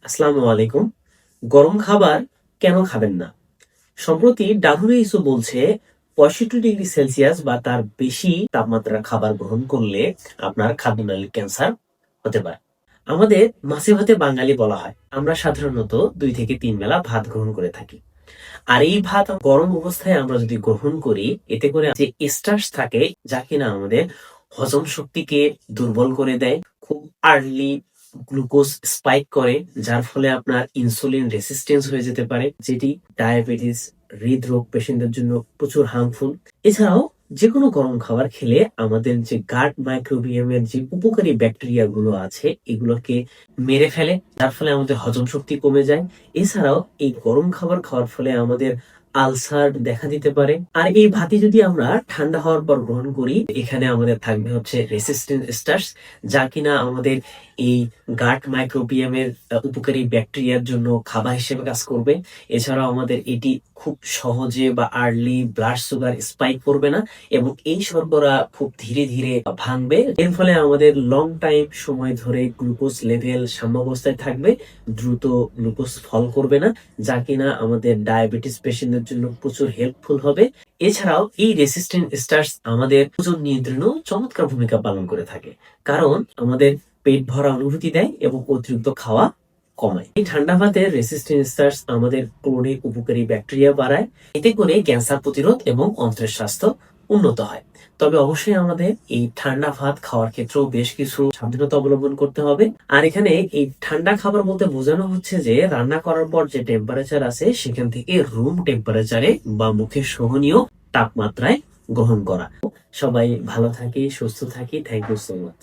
আসসালামু আলাইকুম। গরম খাবার কেন খাবেন না? সম্প্রতি WHO বলছে 65 ডিগ্রি সেলসিয়াস বা তার বেশি তাপমাত্রার খাবার গ্রহণ করলে আপনার খাদ্যনালীর ক্যান্সার হতে পারে। আমাদের মাছে ভাতে বাঙালি বলা হয়। আমরা সাধারণত 2 থেকে 3 বেলা ভাত গ্রহণ করে থাকি। আর এই ভাত গরম অবস্থায় আমরা যদি গ্রহণ করি, এতে করে যে স্টার্চ থাকে যা কিনা আমাদের হজম শক্তিকে দুর্বল করে দেয়, খুব আর্লি গ্লুকোজ স্পাইক করে, যার ফলে আপনার ইনসুলিন রেসিস্টেন্স হয়ে যেতে পারে, যেটি ডায়াবেটিস, হৃদরোগ পেশেন্টদের জন্য প্রচুর হার্মফুল। এছাড়াও যে কোনো গরম খাবার খেলে আমাদের যে গাট মাইক্রোবিয়ামের যে উপকারী ব্যাকটেরিয়া গুলো আছে এগুলোকে মেরে ফেলে, যার ফলে আমাদের হজম শক্তি কমে যায়। এছাড়াও এই গরম খাবার খাওয়ার ফলে আমাদের আলসার দেখা দিতে পারে। আর এই ভাতি যদি আমরা ঠান্ডা হওয়ার পর গ্রহণ করি, এখানে আমাদের থাকবে হচ্ছে রেসিস্ট্যান্ট স্টার্চ, যা কিনা আমাদের এই গাট মাইক্রোবিয়ামের উপকারী ব্যাকটেরিয়ার জন্য খাবার হিসেবে কাজ করবে। এছাড়াও আমাদের এটি খুব সহজে বা আর্লি ব্লাড সুগার স্পাইক করবে না, এবং এই শর্করা খুব ধীরে ধীরে ভাঙবে। এর ফলে আমাদের লং টাইম সময় ধরে গ্লুকোজ লেভেল সাম্যাবস্থায় থাকবে, দ্রুত গ্লুকোজ ফল করবে না, যা কিনা আমাদের ডায়াবেটিস পেশেন্টদের জন্য প্রচুর হেল্পফুল হবে। এছাড়াও এই রেসিস্ট্যান্ট স্টার্চ আমাদের ওজন নিয়ন্ত্রণেও চমৎকার ভূমিকা পালন করে থাকে, কারণ আমাদের পেট ভরা অনুভূতি দেয় এবং অতিরিক্ত খাওয়া কমায়। এই ঠান্ডা ভাতের রেসিস্ট্যান্ট স্টার্চ আমাদের ক্রনিক উপকারী ব্যাকটেরিয়া বাড়ায়, এতে করে ক্যান্সার প্রতিরোধ এবং অন্ত্রের স্বাস্থ্য উন্নত হয়। তবে অবশ্যই আমাদের এই ঠান্ডা ভাত খাওয়ার ক্ষেত্রেও বেশ কিছু সাবধানতা অবলম্বন করতে হবে। আর এখানে এই ঠান্ডা খাবার বলতে বোঝানো হচ্ছে যে রান্না করার পর যে টেম্পারেচার আছে সেখান থেকে রুম টেম্পারেচারে বা মুখে সহনীয় তাপমাত্রায় গ্রহণ করা। সবাই ভালো থাকি, সুস্থ থাকি। Thank you so much.